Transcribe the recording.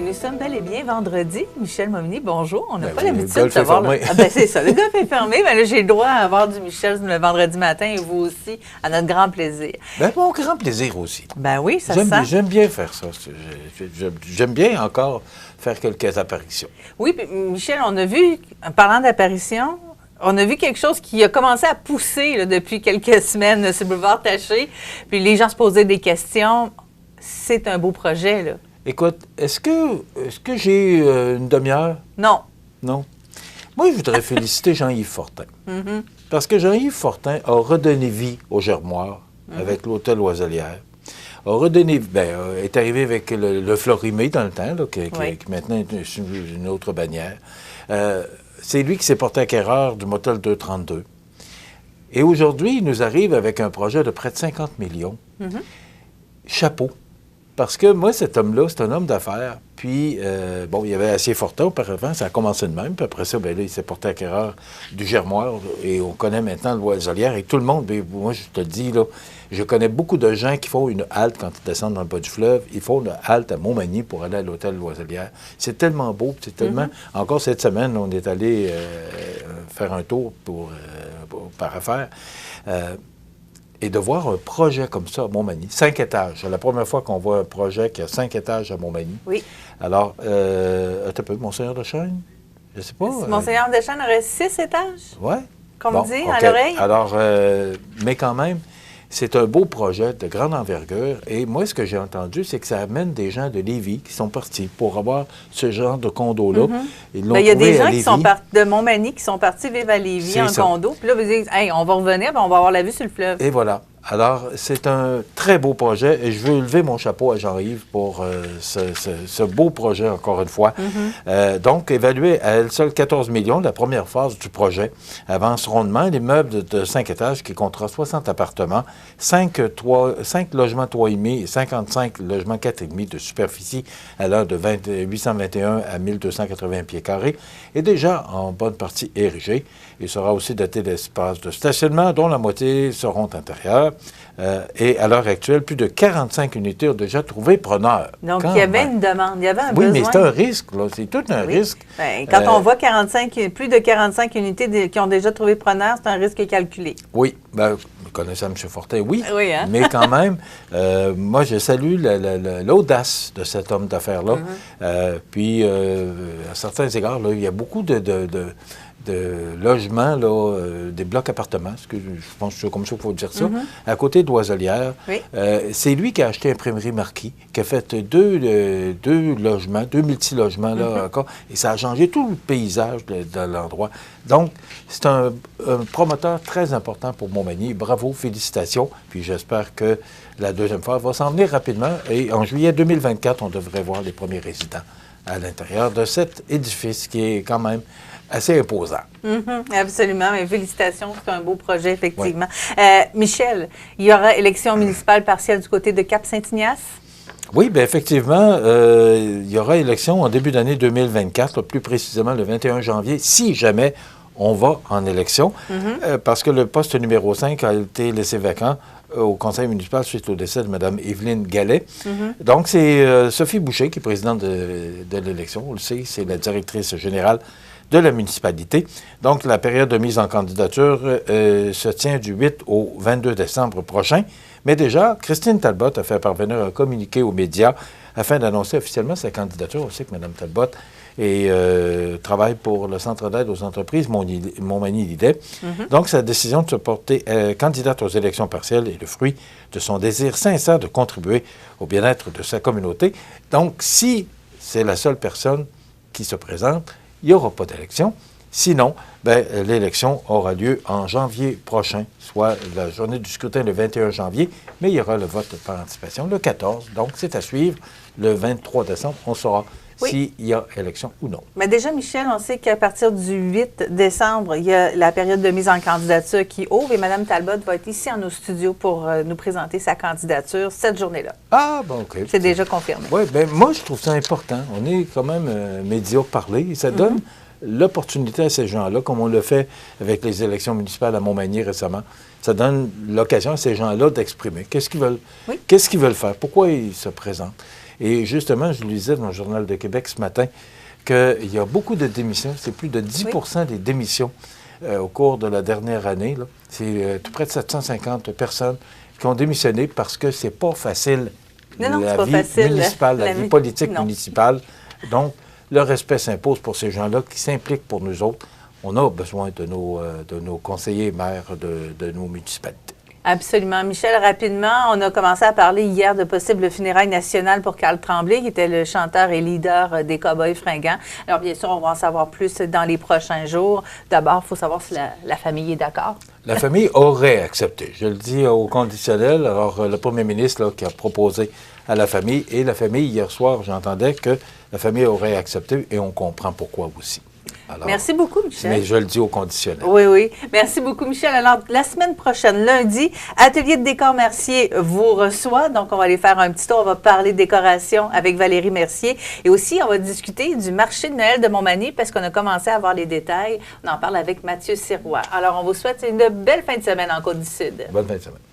nous sommes bel et bien vendredi. Michel Momigny, bonjour. On n'a pas le l'habitude golf de est voir... fermé. Ah, ben c'est ça, le golf est fermé. Ben là, j'ai le droit à avoir du Michel le vendredi matin et vous aussi, à notre grand plaisir. Ben, mon grand plaisir aussi. Ben oui, ça se sent. J'aime bien faire ça. J'aime bien encore faire quelques apparitions. Oui, puis Michel, on a vu, en parlant d'apparition, on a vu quelque chose qui a commencé à pousser là, depuis quelques semaines là, sur le boulevard Taché. Puis les gens se posaient des questions. C'est un beau projet, là. Écoute, est-ce que j'ai une demi-heure? Non. Non. Moi, je voudrais féliciter Jean-Yves Fortin. Parce que Jean-Yves Fortin a redonné vie au Germoir avec l'hôtel Loiselière. Est arrivé avec le Florimé dans le temps, là, qui maintenant est une autre bannière. C'est lui qui s'est porté acquéreur du motel 232. Et aujourd'hui, il nous arrive avec un projet de près de 50 millions. Chapeau. Parce que moi, cet homme-là, c'est un homme d'affaires. Puis, il y avait Acier Fortin auparavant, ça a commencé de même. Puis après ça, là, il s'est porté acquéreur du Germoir. Et on connaît maintenant le Loiselière. Et tout le monde, moi, je te le dis, là, je connais beaucoup de gens qui font une halte quand ils descendent dans le bas du fleuve. Ils font une halte à Montmagny pour aller à l'hôtel Loiselière. C'est tellement beau, c'est tellement... Encore cette semaine, on est allé faire un tour par affaire. Et de voir un projet comme ça à Montmagny, 5 étages. C'est la première fois qu'on voit un projet qui a 5 étages à Montmagny. Oui. Alors, un peu, Monseigneur de Chêne? Je ne sais pas. Monseigneur de Chêne aurait 6 étages? Oui. Comme on dit, à l'oreille? Alors, mais quand même, c'est un beau projet de grande envergure. Et moi, ce que j'ai entendu, c'est que ça amène des gens de Lévis qui sont partis pour avoir ce genre de condo-là. Ils l'ont trouvé à Lévis. Il y a des gens qui sont de Montmagny qui sont partis vivre à Lévis en condo. Puis là, vous dites, hey, on va revenir, puis on va avoir la vue sur le fleuve. Et voilà. Alors, c'est un très beau projet et je veux lever mon chapeau à Jean-Yves pour ce beau projet, encore une fois. Donc, évalué à elle seule 14 millions, la première phase du projet avance rondement. L'immeuble de 5 étages qui comptera 60 appartements, 5 logements 3,5 et 55 logements 4,5 de superficie allant de 821 à 1280 pieds carrés est déjà en bonne partie érigé. Il sera aussi doté d'espaces de stationnement dont la moitié seront intérieurs. Et à l'heure actuelle, plus de 45 unités ont déjà trouvé preneur. Donc, il y avait une demande, il y avait un besoin. Oui, mais c'est un risque, là. C'est tout un risque. Bien, quand on voit plus de 45 unités qui ont déjà trouvé preneur, c'est un risque calculé. Oui. Bien, connaissant M. Fortin, oui. Oui, hein? Mais quand même, moi, je salue l'audace de cet homme d'affaires-là. Puis, à certains égards, là, il y a beaucoup de logements, là, des blocs appartements, je pense que c'est comme ça qu'il faut dire ça, à côté de Loiselière. Oui. C'est lui qui a acheté Imprimerie Marquis, qui a fait deux logements, 2 multi-logements, là, encore, et ça a changé tout le paysage de l'endroit. Donc, c'est un promoteur très important pour Montmagny. Bravo, félicitations, puis j'espère que la deuxième phase va s'en venir rapidement, et en juillet 2024, on devrait voir les premiers résidents à l'intérieur de cet édifice qui est quand même assez imposant. Absolument. Mais félicitations, c'est un beau projet, effectivement. Oui. Michel, il y aura élection municipale partielle du côté de Cap-Saint-Ignace? Oui, bien effectivement, il y aura élection en début d'année 2024, plus précisément le 21 janvier, si jamais on va en élection, parce que le poste numéro 5 a été laissé vacant au conseil municipal suite au décès de Mme Évelyne Gallet. Donc, c'est Sophie Boucher qui est présidente de l'élection. On le sait, c'est la directrice générale de la municipalité. Donc, la période de mise en candidature se tient du 8 au 22 décembre prochain. Mais déjà, Christine Talbot a fait parvenir un communiqué aux médias afin d'annoncer officiellement sa candidature. On sait que Mme Talbot travaille pour le Centre d'aide aux entreprises Montmagny-Lidet. Donc, sa décision de se porter candidate aux élections partielles est le fruit de son désir sincère de contribuer au bien-être de sa communauté. Donc, si c'est la seule personne qui se présente, il n'y aura pas d'élection. Sinon, l'élection aura lieu en janvier prochain, soit la journée du scrutin le 21 janvier, mais il y aura le vote par anticipation le 14. Donc, c'est à suivre. Le 23 décembre, on saura s'il y a élection ou non. Mais déjà, Michel, on sait qu'à partir du 8 décembre, il y a la période de mise en candidature qui ouvre et Mme Talbot va être ici en nos studios pour nous présenter sa candidature cette journée-là. Ah, bon, OK. C'est déjà confirmé. Oui, bien, moi, je trouve ça important. On est quand même médias parlés et ça donne l'opportunité à ces gens-là, comme on l'a fait avec les élections municipales à Montmagny récemment. Ça donne l'occasion à ces gens-là d'exprimer qu'est-ce qu'ils veulent, qu'est-ce qu'ils veulent faire, pourquoi ils se présentent. Et justement, je lisais dans le Journal de Québec ce matin qu'il y a beaucoup de démissions. C'est plus de 10 des démissions au cours de la dernière année. C'est tout près de 750 personnes qui ont démissionné parce que c'est pas facile, la vie municipale, la vie politique municipale. Donc, le respect s'impose pour ces gens-là qui s'impliquent pour nous autres. On a besoin de nos conseillers maires de nos municipalités. Absolument. Michel, rapidement, on a commencé à parler hier de possibles funérailles nationales pour Carl Tremblay, qui était le chanteur et leader des Cowboys fringants. Alors, bien sûr, on va en savoir plus dans les prochains jours. D'abord, il faut savoir si la famille est d'accord. La famille aurait accepté. Je le dis au conditionnel. Alors, le premier ministre là, qui a proposé à la famille, et la famille, hier soir, j'entendais que la famille aurait accepté, et on comprend pourquoi aussi. Alors, merci beaucoup, Michel. Mais je le dis au conditionnel. Oui, oui. Merci beaucoup, Michel. Alors, la semaine prochaine, lundi, Atelier de décor Mercier vous reçoit. Donc, on va aller faire un petit tour. On va parler de décoration avec Valérie Mercier. Et aussi, on va discuter du marché de Noël de Montmagny parce qu'on a commencé à avoir les détails. On en parle avec Mathieu Sirois. Alors, on vous souhaite une belle fin de semaine en Côte-du-Sud. Bonne fin de semaine.